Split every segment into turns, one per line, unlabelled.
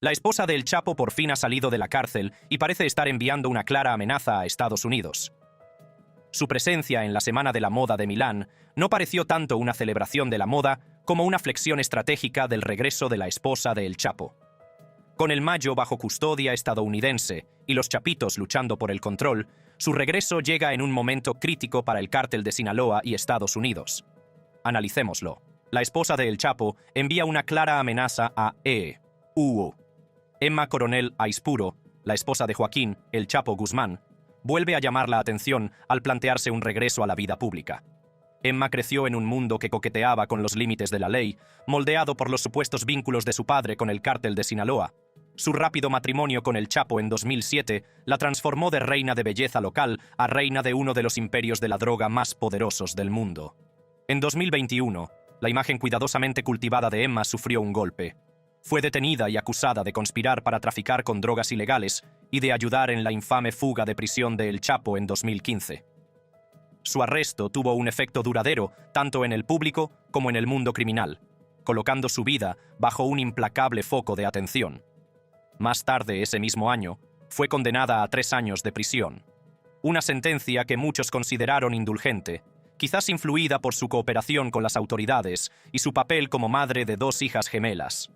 La esposa de El Chapo por fin ha salido de la cárcel y parece estar enviando una clara amenaza a Estados Unidos. Su presencia en la Semana de la Moda de Milán no pareció tanto una celebración de la moda como una flexión estratégica del regreso de la esposa de El Chapo. Con el Mayo bajo custodia estadounidense y los chapitos luchando por el control, su regreso llega en un momento crítico para el cártel de Sinaloa y Estados Unidos. Analicémoslo. La esposa de El Chapo envía una clara amenaza a E.U. Emma Coronel Aispuro, la esposa de Joaquín El Chapo Guzmán, vuelve a llamar la atención al plantearse un regreso a la vida pública. Emma creció en un mundo que coqueteaba con los límites de la ley, moldeado por los supuestos vínculos de su padre con el cártel de Sinaloa. Su rápido matrimonio con El Chapo en 2007 la transformó de reina de belleza local a reina de uno de los imperios de la droga más poderosos del mundo. En 2021, la imagen cuidadosamente cultivada de Emma sufrió un golpe. Fue detenida y acusada de conspirar para traficar con drogas ilegales y de ayudar en la infame fuga de prisión de El Chapo en 2015. Su arresto tuvo un efecto duradero tanto en el público como en el mundo criminal, colocando su vida bajo un implacable foco de atención. Más tarde ese mismo año, fue condenada a 3 años de prisión. Una sentencia que muchos consideraron indulgente, quizás influida por su cooperación con las autoridades y su papel como madre de 2 hijas gemelas.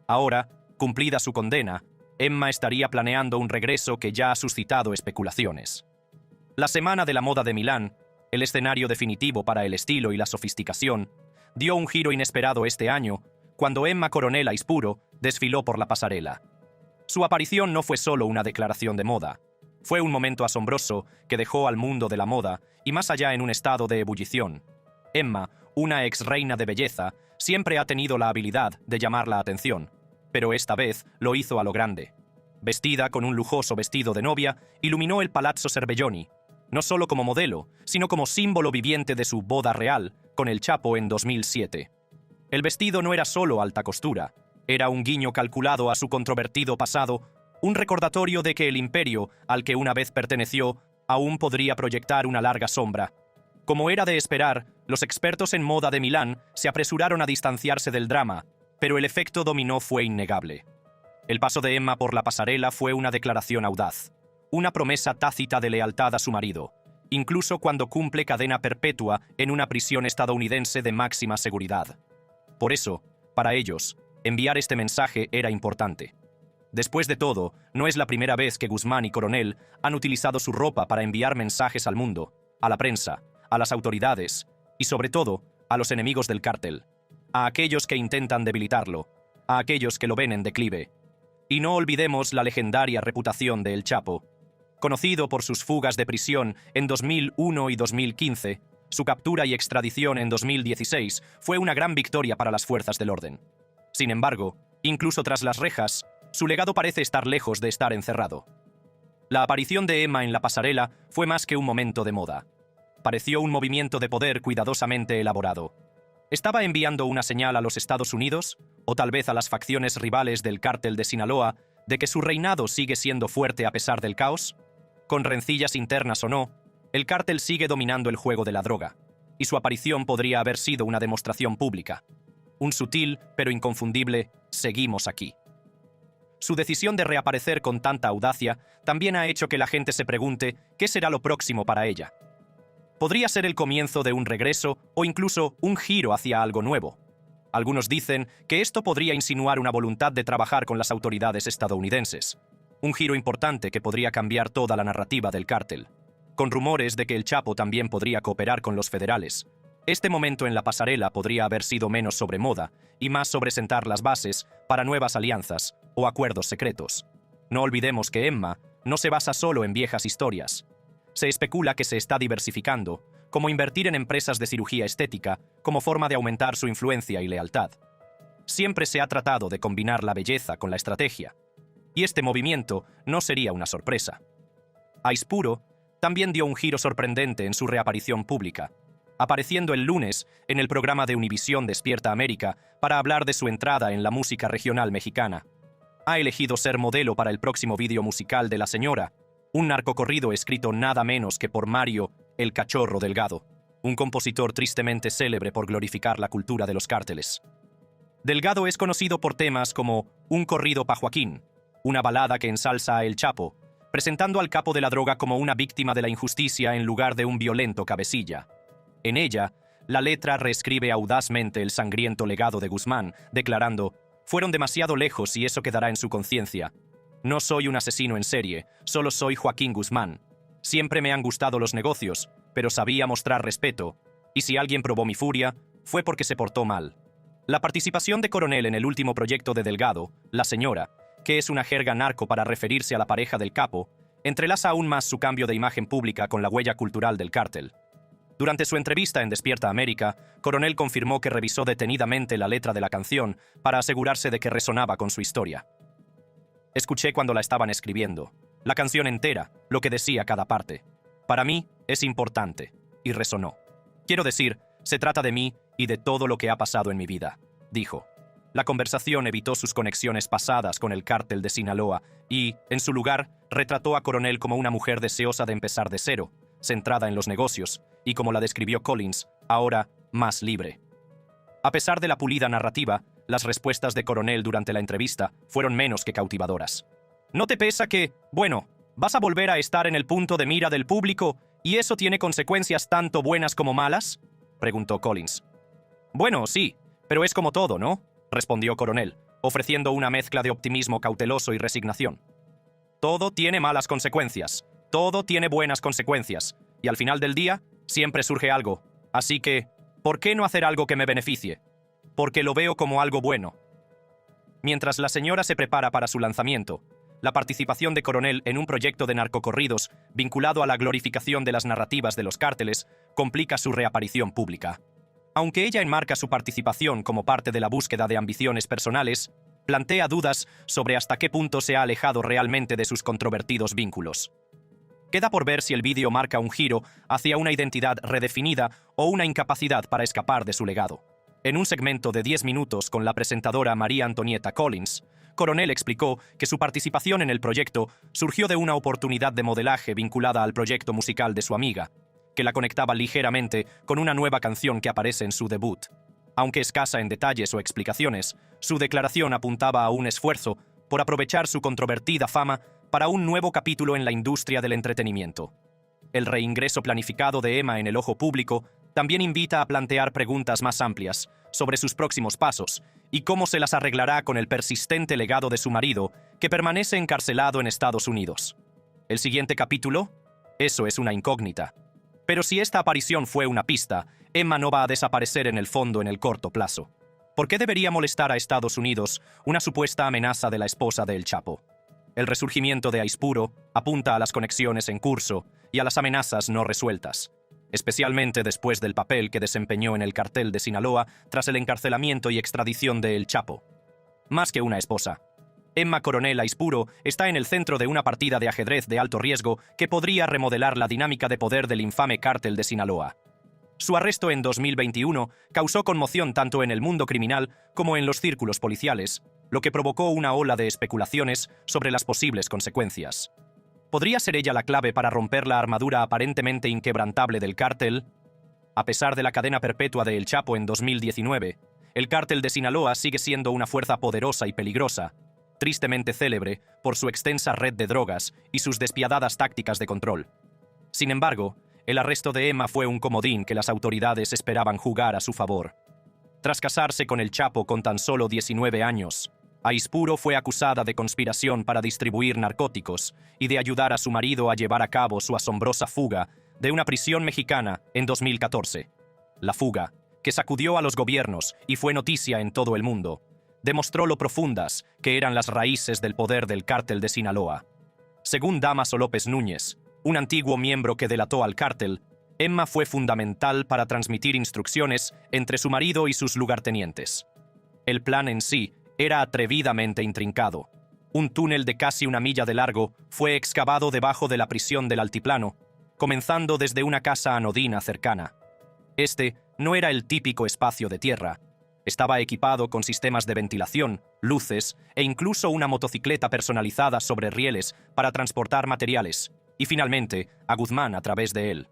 Ahora, cumplida su condena, Emma estaría planeando un regreso que ya ha suscitado especulaciones. La Semana de la Moda de Milán, el escenario definitivo para el estilo y la sofisticación, dio un giro inesperado este año, cuando Emma Coronel Aispuro desfiló por la pasarela. Su aparición no fue solo una declaración de moda. Fue un momento asombroso que dejó al mundo de la moda y más allá en un estado de ebullición. Emma, una ex reina de belleza, siempre ha tenido la habilidad de llamar la atención, pero esta vez lo hizo a lo grande. Vestida con un lujoso vestido de novia, iluminó el Palazzo Cervelloni, no solo como modelo, sino como símbolo viviente de su boda real con El Chapo en 2007. El vestido no era solo alta costura, era un guiño calculado a su controvertido pasado, un recordatorio de que el imperio al que una vez perteneció aún podría proyectar una larga sombra. Como era de esperar, los expertos en moda de Milán se apresuraron a distanciarse del drama, pero el efecto dominó fue innegable. El paso de Emma por la pasarela fue una declaración audaz, una promesa tácita de lealtad a su marido, incluso cuando cumple cadena perpetua en una prisión estadounidense de máxima seguridad. Por eso, para ellos, enviar este mensaje era importante. Después de todo, no es la primera vez que Guzmán y Coronel han utilizado su ropa para enviar mensajes al mundo, a la prensa, a las autoridades y, sobre todo, a los enemigos del cártel, a aquellos que intentan debilitarlo, a aquellos que lo ven en declive. Y no olvidemos la legendaria reputación de El Chapo. Conocido por sus fugas de prisión en 2001 y 2015, su captura y extradición en 2016 fue una gran victoria para las fuerzas del orden. Sin embargo, incluso tras las rejas, su legado parece estar lejos de estar encerrado. La aparición de Emma en la pasarela fue más que un momento de moda. Pareció un movimiento de poder cuidadosamente elaborado. ¿Estaba enviando una señal a los Estados Unidos, o tal vez a las facciones rivales del cártel de Sinaloa, de que su reinado sigue siendo fuerte a pesar del caos? Con rencillas internas o no, el cártel sigue dominando el juego de la droga, y su aparición podría haber sido una demostración pública. Un sutil, pero inconfundible, seguimos aquí. Su decisión de reaparecer con tanta audacia también ha hecho que la gente se pregunte qué será lo próximo para ella. Podría ser el comienzo de un regreso o incluso un giro hacia algo nuevo. Algunos dicen que esto podría insinuar una voluntad de trabajar con las autoridades estadounidenses. Un giro importante que podría cambiar toda la narrativa del cártel. Con rumores de que El Chapo también podría cooperar con los federales. Este momento en la pasarela podría haber sido menos sobre moda y más sobre sentar las bases para nuevas alianzas o acuerdos secretos. No olvidemos que Emma no se basa solo en viejas historias. Se especula que se está diversificando, como invertir en empresas de cirugía estética como forma de aumentar su influencia y lealtad. Siempre se ha tratado de combinar la belleza con la estrategia, y este movimiento no sería una sorpresa. Aispuro también dio un giro sorprendente en su reaparición pública, apareciendo el lunes en el programa de Univisión Despierta América para hablar de su entrada en la música regional mexicana. Ha elegido ser modelo para el próximo vídeo musical de La Señora, un narcocorrido escrito nada menos que por Mario El Cachorro Delgado, un compositor tristemente célebre por glorificar la cultura de los cárteles. Delgado es conocido por temas como Un corrido pa' Joaquín, una balada que ensalza a El Chapo, presentando al capo de la droga como una víctima de la injusticia en lugar de un violento cabecilla. En ella, la letra reescribe audazmente el sangriento legado de Guzmán, declarando: «Fueron demasiado lejos y eso quedará en su conciencia. No soy un asesino en serie, solo soy Joaquín Guzmán. Siempre me han gustado los negocios, pero sabía mostrar respeto, y si alguien probó mi furia, fue porque se portó mal». La participación de Coronel en el último proyecto de Delgado, La Señora, que es una jerga narco para referirse a la pareja del capo, entrelaza aún más su cambio de imagen pública con la huella cultural del cártel. Durante su entrevista en Despierta América, Coronel confirmó que revisó detenidamente la letra de la canción para asegurarse de que resonaba con su historia. «Escuché cuando la estaban escribiendo, la canción entera, lo que decía cada parte. Para mí es importante, y resonó. Quiero decir, se trata de mí y de todo lo que ha pasado en mi vida», dijo. La conversación evitó sus conexiones pasadas con el cártel de Sinaloa y, en su lugar, retrató a Coronel como una mujer deseosa de empezar de cero, centrada en los negocios, y como la describió Collins, ahora más libre. A pesar de la pulida narrativa, las respuestas de Coronel durante la entrevista fueron menos que cautivadoras. ¿No te pesa que, bueno, vas a volver a estar en el punto de mira del público y eso tiene consecuencias tanto buenas como malas?, preguntó Collins. «Bueno, sí, pero es como todo, ¿no?», respondió Coronel, ofreciendo una mezcla de optimismo cauteloso y resignación. «Todo tiene malas consecuencias, todo tiene buenas consecuencias, y al final del día siempre surge algo. Así que, ¿por qué no hacer algo que me beneficie? Porque lo veo como algo bueno». Mientras la señora se prepara para su lanzamiento, la participación de Coronel en un proyecto de narcocorridos vinculado a la glorificación de las narrativas de los cárteles complica su reaparición pública. Aunque ella enmarca su participación como parte de la búsqueda de ambiciones personales, plantea dudas sobre hasta qué punto se ha alejado realmente de sus controvertidos vínculos. Queda por ver si el vídeo marca un giro hacia una identidad redefinida o una incapacidad para escapar de su legado. En un segmento de 10 minutos con la presentadora María Antonieta Collins, Coronel explicó que su participación en el proyecto surgió de una oportunidad de modelaje vinculada al proyecto musical de su amiga, que la conectaba ligeramente con una nueva canción que aparece en su debut. Aunque escasa en detalles o explicaciones, su declaración apuntaba a un esfuerzo por aprovechar su controvertida fama para un nuevo capítulo en la industria del entretenimiento. El reingreso planificado de Emma en el ojo público también invita a plantear preguntas más amplias sobre sus próximos pasos y cómo se las arreglará con el persistente legado de su marido, que permanece encarcelado en Estados Unidos. ¿El siguiente capítulo? Eso es una incógnita. Pero si esta aparición fue una pista, Emma no va a desaparecer en el fondo en el corto plazo. ¿Por qué debería molestar a Estados Unidos una supuesta amenaza de la esposa de El Chapo? El resurgimiento de Aispuro apunta a las conexiones en curso y a las amenazas no resueltas, especialmente después del papel que desempeñó en el cartel de Sinaloa tras el encarcelamiento y extradición de El Chapo. Más que una esposa, Emma Coronel Aispuro está en el centro de una partida de ajedrez de alto riesgo que podría remodelar la dinámica de poder del infame cártel de Sinaloa. Su arresto en 2021 causó conmoción tanto en el mundo criminal como en los círculos policiales, lo que provocó una ola de especulaciones sobre las posibles consecuencias. ¿Podría ser ella la clave para romper la armadura aparentemente inquebrantable del cártel? A pesar de la cadena perpetua de El Chapo en 2019, el cártel de Sinaloa sigue siendo una fuerza poderosa y peligrosa, tristemente célebre por su extensa red de drogas y sus despiadadas tácticas de control. Sin embargo, el arresto de Emma fue un comodín que las autoridades esperaban jugar a su favor. Tras casarse con El Chapo con tan solo 19 años, Aispuro fue acusada de conspiración para distribuir narcóticos y de ayudar a su marido a llevar a cabo su asombrosa fuga de una prisión mexicana en 2014. La fuga, que sacudió a los gobiernos y fue noticia en todo el mundo, demostró lo profundas que eran las raíces del poder del cártel de Sinaloa. Según Dámaso López Núñez, un antiguo miembro que delató al cártel, Emma fue fundamental para transmitir instrucciones entre su marido y sus lugartenientes. El plan en sí era atrevidamente intrincado. Un túnel de casi 1 milla de largo fue excavado debajo de la prisión del Altiplano, comenzando desde una casa anodina cercana. Este no era el típico espacio de tierra. Estaba equipado con sistemas de ventilación, luces e incluso una motocicleta personalizada sobre rieles para transportar materiales, y finalmente a Guzmán a través de él.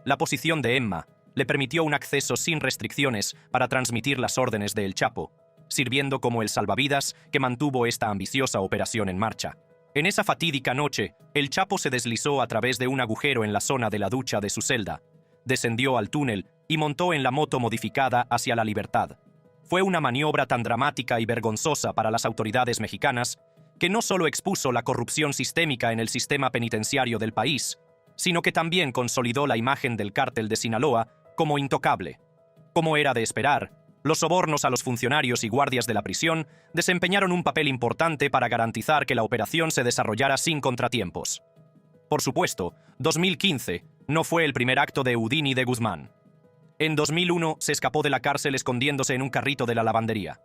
La posición de Emma le permitió un acceso sin restricciones para transmitir las órdenes de El Chapo, sirviendo como el salvavidas que mantuvo esta ambiciosa operación en marcha. En esa fatídica noche, el Chapo se deslizó a través de un agujero en la zona de la ducha de su celda, descendió al túnel y montó en la moto modificada hacia la libertad. Fue una maniobra tan dramática y vergonzosa para las autoridades mexicanas que no solo expuso la corrupción sistémica en el sistema penitenciario del país, sino que también consolidó la imagen del cártel de Sinaloa como intocable. Como era de esperar, los sobornos a los funcionarios y guardias de la prisión desempeñaron un papel importante para garantizar que la operación se desarrollara sin contratiempos. Por supuesto, 2015 no fue el primer acto de Houdini de Guzmán. En 2001 se escapó de la cárcel escondiéndose en un carrito de la lavandería.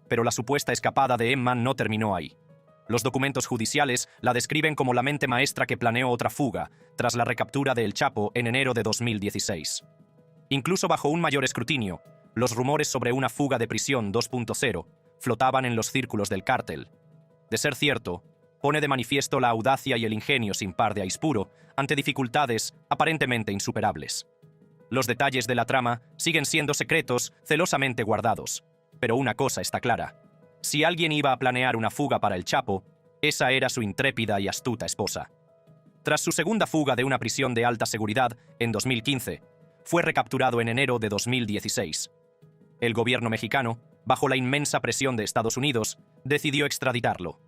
Pero la supuesta escapada de Emman no terminó ahí. Los documentos judiciales la describen como la mente maestra que planeó otra fuga, tras la recaptura de El Chapo en enero de 2016. Incluso bajo un mayor escrutinio, los rumores sobre una fuga de prisión 2.0 flotaban en los círculos del cártel. De ser cierto, pone de manifiesto la audacia y el ingenio sin par de Aispuro ante dificultades aparentemente insuperables. Los detalles de la trama siguen siendo secretos celosamente guardados, pero una cosa está clara. Si alguien iba a planear una fuga para el Chapo, esa era su intrépida y astuta esposa. Tras su segunda fuga de una prisión de alta seguridad en 2015, fue recapturado en enero de 2016. El gobierno mexicano, bajo la inmensa presión de Estados Unidos, decidió extraditarlo.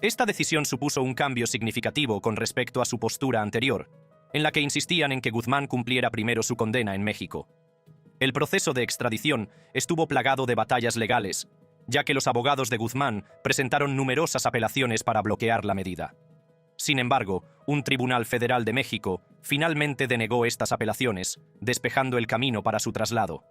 Esta decisión supuso un cambio significativo con respecto a su postura anterior, en la que insistían en que Guzmán cumpliera primero su condena en México. El proceso de extradición estuvo plagado de batallas legales, ya que los abogados de Guzmán presentaron numerosas apelaciones para bloquear la medida. Sin embargo, un tribunal federal de México finalmente denegó estas apelaciones, despejando el camino para su traslado.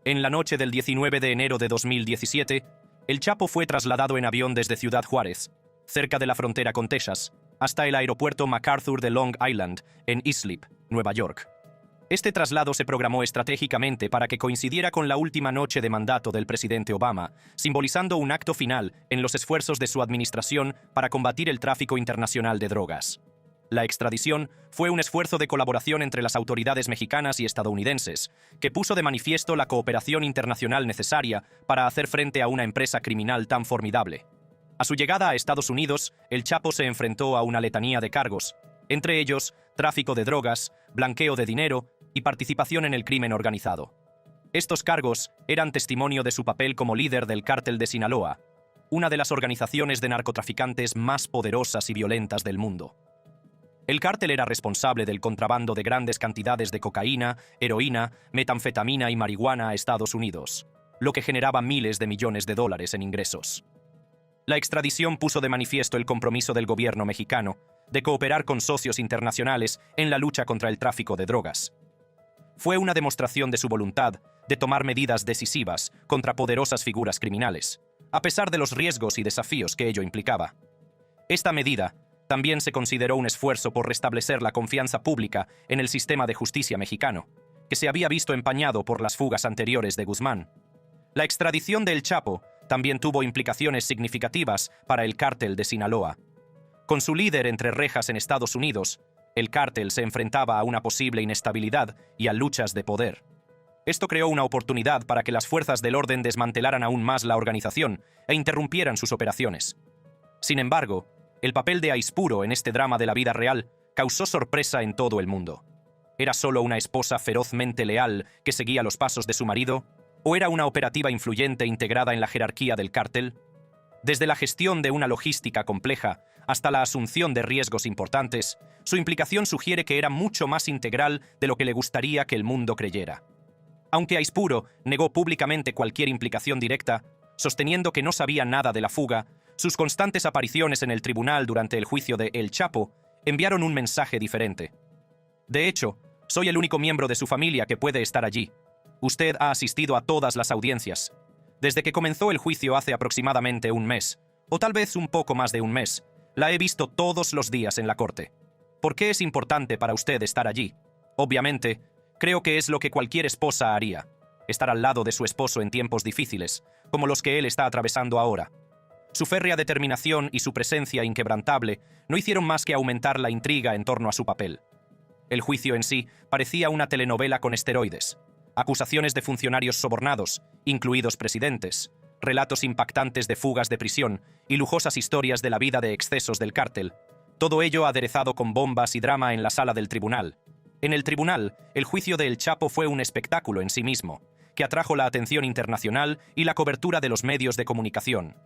En la noche del 19 de enero de 2017, el Chapo fue trasladado en avión desde Ciudad Juárez, cerca de la frontera con Texas, hasta el aeropuerto MacArthur de Long Island, en Islip, Nueva York. Este traslado se programó estratégicamente para que coincidiera con la última noche de mandato del presidente Obama, simbolizando un acto final en los esfuerzos de su administración para combatir el tráfico internacional de drogas. La extradición fue un esfuerzo de colaboración entre las autoridades mexicanas y estadounidenses, que puso de manifiesto la cooperación internacional necesaria para hacer frente a una empresa criminal tan formidable. A su llegada a Estados Unidos, el Chapo se enfrentó a una letanía de cargos, entre ellos tráfico de drogas, blanqueo de dinero y participación en el crimen organizado. Estos cargos eran testimonio de su papel como líder del cártel de Sinaloa, una de las organizaciones de narcotraficantes más poderosas y violentas del mundo. El cártel era responsable del contrabando de grandes cantidades de cocaína, heroína, metanfetamina y marihuana a Estados Unidos, lo que generaba miles de millones de dólares en ingresos. La extradición puso de manifiesto el compromiso del gobierno mexicano de cooperar con socios internacionales en la lucha contra el tráfico de drogas. Fue una demostración de su voluntad de tomar medidas decisivas contra poderosas figuras criminales, a pesar de los riesgos y desafíos que ello implicaba. Esta medida también se consideró un esfuerzo por restablecer la confianza pública en el sistema de justicia mexicano, que se había visto empañado por las fugas anteriores de Guzmán. La extradición de El Chapo también tuvo implicaciones significativas para el cártel de Sinaloa. Con su líder entre rejas en Estados Unidos, el cártel se enfrentaba a una posible inestabilidad y a luchas de poder. Esto creó una oportunidad para que las fuerzas del orden desmantelaran aún más la organización e interrumpieran sus operaciones. Sin embargo, el papel de Aispuro en este drama de la vida real causó sorpresa en todo el mundo. ¿Era solo una esposa ferozmente leal que seguía los pasos de su marido? ¿O era una operativa influyente integrada en la jerarquía del cártel? Desde la gestión de una logística compleja hasta la asunción de riesgos importantes, su implicación sugiere que era mucho más integral de lo que le gustaría que el mundo creyera. Aunque Aispuro negó públicamente cualquier implicación directa, sosteniendo que no sabía nada de la fuga, sus constantes apariciones en el tribunal durante el juicio de El Chapo enviaron un mensaje diferente. De hecho, soy el único miembro de su familia que puede estar allí. Usted ha asistido a todas las audiencias. Desde que comenzó el juicio hace aproximadamente un mes, o tal vez un poco más de un mes, la he visto todos los días en la corte. ¿Por qué es importante para usted estar allí? Obviamente, creo que es lo que cualquier esposa haría, estar al lado de su esposo en tiempos difíciles, como los que él está atravesando ahora. Su férrea determinación y su presencia inquebrantable no hicieron más que aumentar la intriga en torno a su papel. El juicio en sí parecía una telenovela con esteroides. Acusaciones de funcionarios sobornados, incluidos presidentes, relatos impactantes de fugas de prisión y lujosas historias de la vida de excesos del cártel. Todo ello aderezado con bombas y drama en la sala del tribunal. En el tribunal, el juicio de El Chapo fue un espectáculo en sí mismo, que atrajo la atención internacional y la cobertura de los medios de comunicación.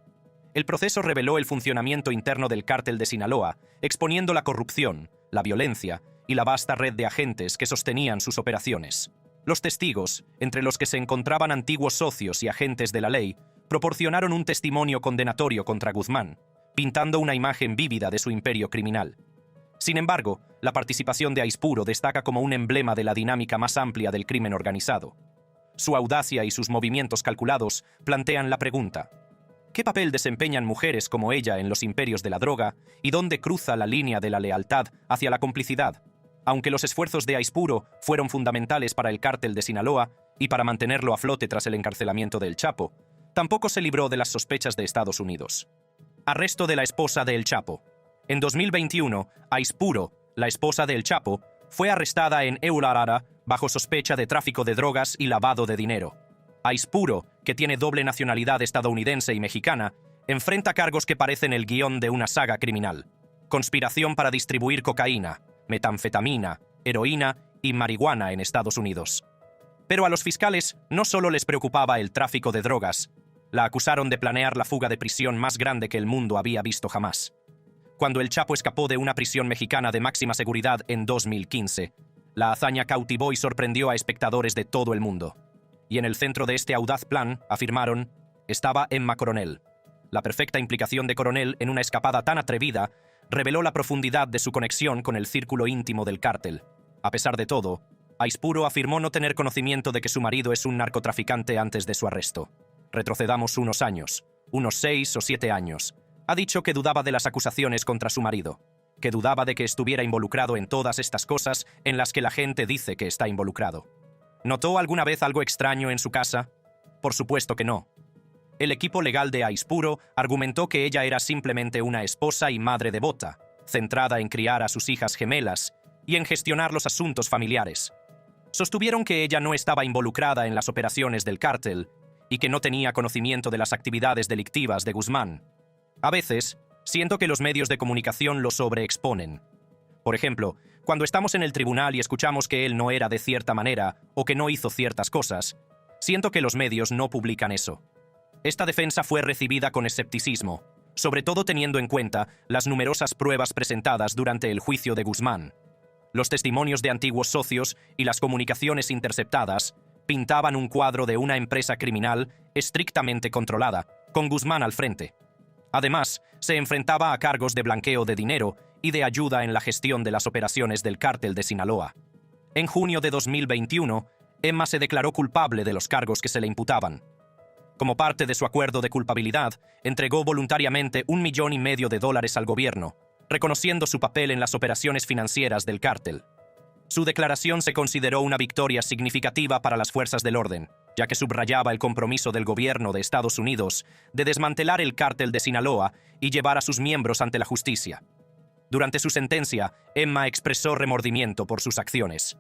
El proceso reveló el funcionamiento interno del cártel de Sinaloa, exponiendo la corrupción, la violencia y la vasta red de agentes que sostenían sus operaciones. Los testigos, entre los que se encontraban antiguos socios y agentes de la ley, proporcionaron un testimonio condenatorio contra Guzmán, pintando una imagen vívida de su imperio criminal. Sin embargo, la participación de Aispuro destaca como un emblema de la dinámica más amplia del crimen organizado. Su audacia y sus movimientos calculados plantean la pregunta: ¿qué papel desempeñan mujeres como ella en los imperios de la droga y dónde cruza la línea de la lealtad hacia la complicidad? Aunque los esfuerzos de Aispuro fueron fundamentales para el cártel de Sinaloa y para mantenerlo a flote tras el encarcelamiento de El Chapo, tampoco se libró de las sospechas de Estados Unidos. Arresto de la esposa de El Chapo. En 2021, Aispuro, la esposa de El Chapo, fue arrestada en Eularara bajo sospecha de tráfico de drogas y lavado de dinero. Aispuro, que tiene doble nacionalidad estadounidense y mexicana, enfrenta cargos que parecen el guión de una saga criminal: conspiración para distribuir cocaína, metanfetamina, heroína y marihuana en Estados Unidos. Pero a los fiscales no solo les preocupaba el tráfico de drogas. La acusaron de planear la fuga de prisión más grande que el mundo había visto jamás. Cuando El Chapo escapó de una prisión mexicana de máxima seguridad en 2015, la hazaña cautivó y sorprendió a espectadores de todo el mundo. Y en el centro de este audaz plan, afirmaron, estaba Emma Coronel. La perfecta implicación de Coronel en una escapada tan atrevida reveló la profundidad de su conexión con el círculo íntimo del cártel. A pesar de todo, Aispuro afirmó no tener conocimiento de que su marido es un narcotraficante antes de su arresto. Retrocedamos unos años, unos 6 o 7 años. Ha dicho que dudaba de las acusaciones contra su marido, que dudaba de que estuviera involucrado en todas estas cosas en las que la gente dice que está involucrado. ¿Notó alguna vez algo extraño en su casa? Por supuesto que no. El equipo legal de Aispuro argumentó que ella era simplemente una esposa y madre devota, centrada en criar a sus hijas gemelas y en gestionar los asuntos familiares. Sostuvieron que ella no estaba involucrada en las operaciones del cártel y que no tenía conocimiento de las actividades delictivas de Guzmán. A veces, siento que los medios de comunicación lo sobreexponen. Por ejemplo, cuando estamos en el tribunal y escuchamos que él no era de cierta manera o que no hizo ciertas cosas, siento que los medios no publican eso. Esta defensa fue recibida con escepticismo, sobre todo teniendo en cuenta las numerosas pruebas presentadas durante el juicio de Guzmán. Los testimonios de antiguos socios y las comunicaciones interceptadas pintaban un cuadro de una empresa criminal estrictamente controlada, con Guzmán al frente. Además, se enfrentaba a cargos de blanqueo de dinero y de ayuda en la gestión de las operaciones del cártel de Sinaloa. En junio de 2021, Emma se declaró culpable de los cargos que se le imputaban. Como parte de su acuerdo de culpabilidad, entregó voluntariamente $1,5 millones al gobierno, reconociendo su papel en las operaciones financieras del cártel. Su declaración se consideró una victoria significativa para las fuerzas del orden, ya que subrayaba el compromiso del gobierno de Estados Unidos de desmantelar el cártel de Sinaloa y llevar a sus miembros ante la justicia. Durante su sentencia, Emma expresó remordimiento por sus acciones.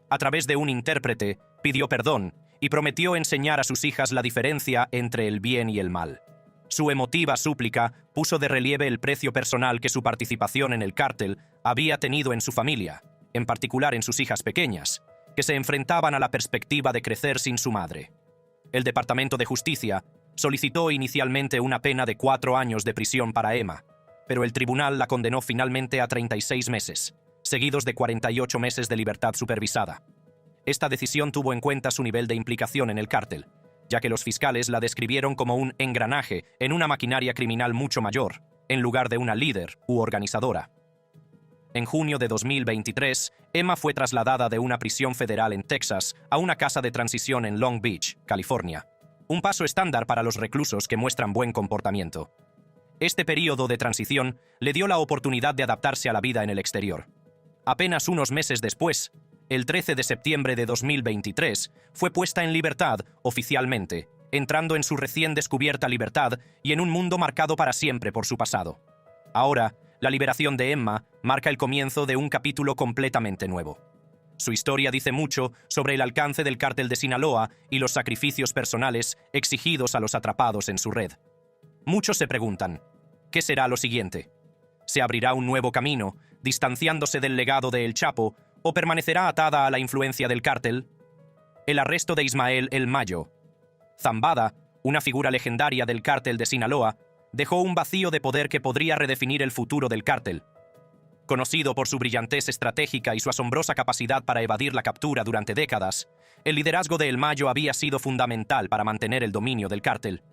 A través de un intérprete, pidió perdón y prometió enseñar a sus hijas la diferencia entre el bien y el mal. Su emotiva súplica puso de relieve el precio personal que su participación en el cártel había tenido en su familia, en particular en sus hijas pequeñas, que se enfrentaban a la perspectiva de crecer sin su madre. El Departamento de Justicia solicitó inicialmente una pena de 4 años de prisión para Emma, pero el tribunal la condenó finalmente a 36 meses, seguidos de 48 meses de libertad supervisada. Esta decisión tuvo en cuenta su nivel de implicación en el cártel, ya que los fiscales la describieron como un engranaje en una maquinaria criminal mucho mayor, en lugar de una líder u organizadora. En junio de 2023, Emma fue trasladada de una prisión federal en Texas a una casa de transición en Long Beach, California. Un paso estándar para los reclusos que muestran buen comportamiento. Este período de transición le dio la oportunidad de adaptarse a la vida en el exterior. Apenas unos meses después, el 13 de septiembre de 2023, fue puesta en libertad oficialmente, entrando en su recién descubierta libertad y en un mundo marcado para siempre por su pasado. Ahora, la liberación de Emma marca el comienzo de un capítulo completamente nuevo. Su historia dice mucho sobre el alcance del cártel de Sinaloa y los sacrificios personales exigidos a los atrapados en su red. Muchos se preguntan, ¿qué será lo siguiente? ¿Se abrirá un nuevo camino, distanciándose del legado de El Chapo, o permanecerá atada a la influencia del cártel? El arresto de Ismael El Mayo. Zambada, una figura legendaria del cártel de Sinaloa, dejó un vacío de poder que podría redefinir el futuro del cártel. Conocido por su brillantez estratégica y su asombrosa capacidad para evadir la captura durante décadas, el liderazgo de El Mayo había sido fundamental para mantener el dominio del cártel.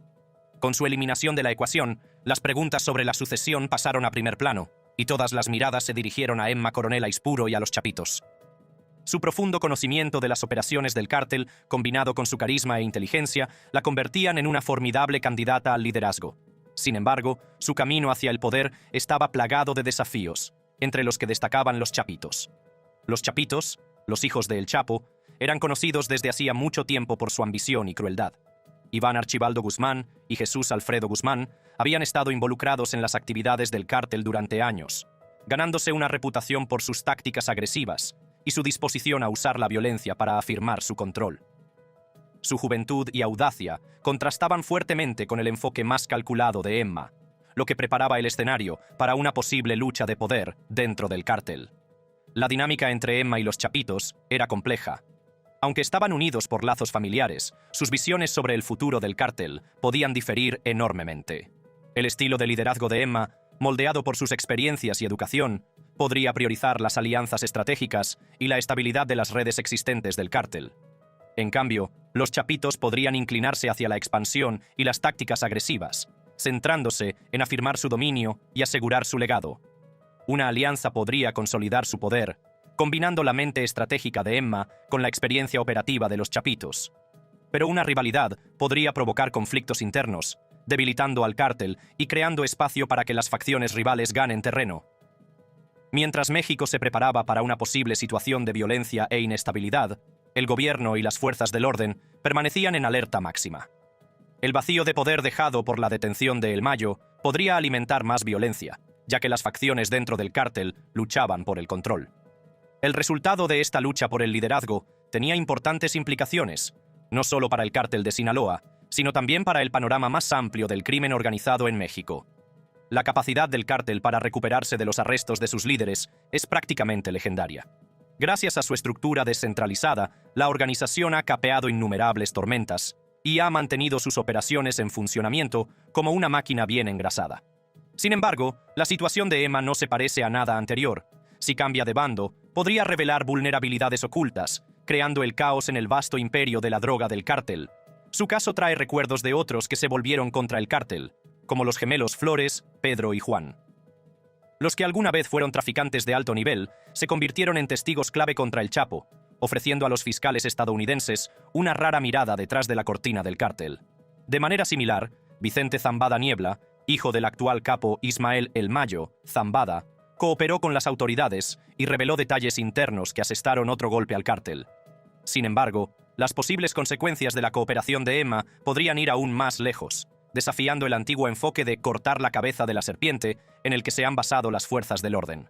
Con su eliminación de la ecuación, las preguntas sobre la sucesión pasaron a primer plano, y todas las miradas se dirigieron a Emma Coronel Aispuro y a los Chapitos. Su profundo conocimiento de las operaciones del cártel, combinado con su carisma e inteligencia, la convertían en una formidable candidata al liderazgo. Sin embargo, su camino hacia el poder estaba plagado de desafíos, entre los que destacaban los Chapitos. Los Chapitos, los hijos de El Chapo, eran conocidos desde hacía mucho tiempo por su ambición y crueldad. Iván Archibaldo Guzmán y Jesús Alfredo Guzmán habían estado involucrados en las actividades del cártel durante años, ganándose una reputación por sus tácticas agresivas y su disposición a usar la violencia para afirmar su control. Su juventud y audacia contrastaban fuertemente con el enfoque más calculado de Emma, lo que preparaba el escenario para una posible lucha de poder dentro del cártel. La dinámica entre Emma y los Chapitos era compleja. Aunque estaban unidos por lazos familiares, sus visiones sobre el futuro del cártel podían diferir enormemente. El estilo de liderazgo de Emma, moldeado por sus experiencias y educación, podría priorizar las alianzas estratégicas y la estabilidad de las redes existentes del cártel. En cambio, los Chapitos podrían inclinarse hacia la expansión y las tácticas agresivas, centrándose en afirmar su dominio y asegurar su legado. Una alianza podría consolidar su poder, combinando la mente estratégica de Emma con la experiencia operativa de los Chapitos. Pero una rivalidad podría provocar conflictos internos, debilitando al cártel y creando espacio para que las facciones rivales ganen terreno. Mientras México se preparaba para una posible situación de violencia e inestabilidad, el gobierno y las fuerzas del orden permanecían en alerta máxima. El vacío de poder dejado por la detención de El Mayo podría alimentar más violencia, ya que las facciones dentro del cártel luchaban por el control. El resultado de esta lucha por el liderazgo tenía importantes implicaciones, no solo para el cártel de Sinaloa, sino también para el panorama más amplio del crimen organizado en México. La capacidad del cártel para recuperarse de los arrestos de sus líderes es prácticamente legendaria. Gracias a su estructura descentralizada, la organización ha capeado innumerables tormentas y ha mantenido sus operaciones en funcionamiento como una máquina bien engrasada. Sin embargo, la situación de Emma no se parece a nada anterior. Si cambia de bando, podría revelar vulnerabilidades ocultas, creando el caos en el vasto imperio de la droga del cártel. Su caso trae recuerdos de otros que se volvieron contra el cártel, como los gemelos Flores, Pedro y Juan. Los que alguna vez fueron traficantes de alto nivel se convirtieron en testigos clave contra el Chapo, ofreciendo a los fiscales estadounidenses una rara mirada detrás de la cortina del cártel. De manera similar, Vicente Zambada Niebla, hijo del actual capo Ismael El Mayo, Zambada, cooperó con las autoridades y reveló detalles internos que asestaron otro golpe al cártel. Sin embargo, las posibles consecuencias de la cooperación de Emma podrían ir aún más lejos, desafiando el antiguo enfoque de cortar la cabeza de la serpiente en el que se han basado las fuerzas del orden.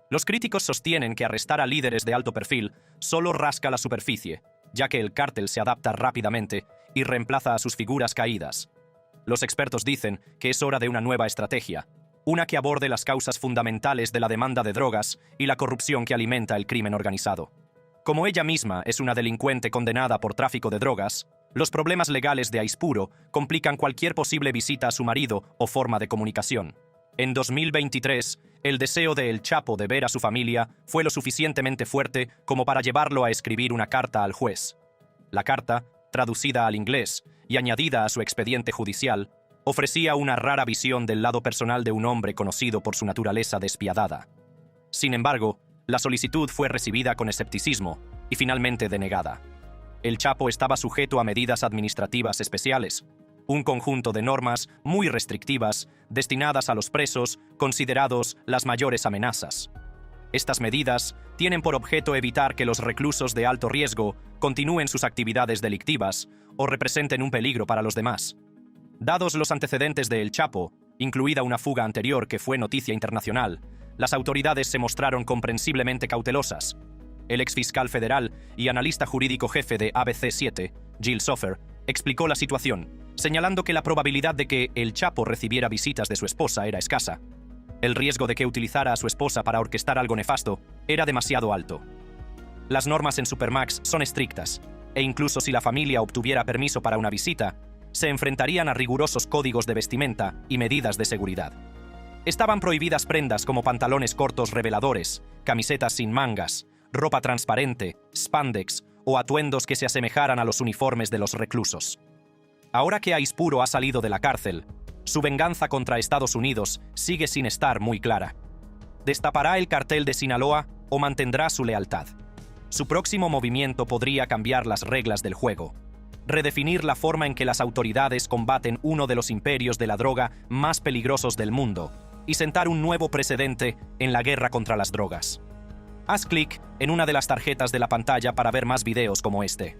Los críticos sostienen que arrestar a líderes de alto perfil solo rasca la superficie, ya que el cártel se adapta rápidamente y reemplaza a sus figuras caídas. Los expertos dicen que es hora de una nueva estrategia, una que aborde las causas fundamentales de la demanda de drogas y la corrupción que alimenta el crimen organizado. Como ella misma es una delincuente condenada por tráfico de drogas, los problemas legales de Aispuro complican cualquier posible visita a su marido o forma de comunicación. En 2023, el deseo de El Chapo de ver a su familia fue lo suficientemente fuerte como para llevarlo a escribir una carta al juez. La carta, traducida al inglés y añadida a su expediente judicial, ofrecía una rara visión del lado personal de un hombre conocido por su naturaleza despiadada. Sin embargo, la solicitud fue recibida con escepticismo y finalmente denegada. El Chapo estaba sujeto a medidas administrativas especiales, un conjunto de normas muy restrictivas destinadas a los presos considerados las mayores amenazas. Estas medidas tienen por objeto evitar que los reclusos de alto riesgo continúen sus actividades delictivas o representen un peligro para los demás. Dados los antecedentes de El Chapo, incluida una fuga anterior que fue noticia internacional, las autoridades se mostraron comprensiblemente cautelosas. El exfiscal federal y analista jurídico jefe de ABC7, Jill Soffer, explicó la situación, señalando que la probabilidad de que el Chapo recibiera visitas de su esposa era escasa. El riesgo de que utilizara a su esposa para orquestar algo nefasto era demasiado alto. Las normas en Supermax son estrictas, e incluso si la familia obtuviera permiso para una visita, se enfrentarían a rigurosos códigos de vestimenta y medidas de seguridad. Estaban prohibidas prendas como pantalones cortos reveladores, camisetas sin mangas, ropa transparente, spandex o atuendos que se asemejaran a los uniformes de los reclusos. Ahora que Aispuro ha salido de la cárcel, su venganza contra Estados Unidos sigue sin estar muy clara. ¿Destapará el cartel de Sinaloa o mantendrá su lealtad? Su próximo movimiento podría cambiar las reglas del juego, redefinir la forma en que las autoridades combaten uno de los imperios de la droga más peligrosos del mundo y sentar un nuevo precedente en la guerra contra las drogas. Haz clic en una de las tarjetas de la pantalla para ver más videos como este.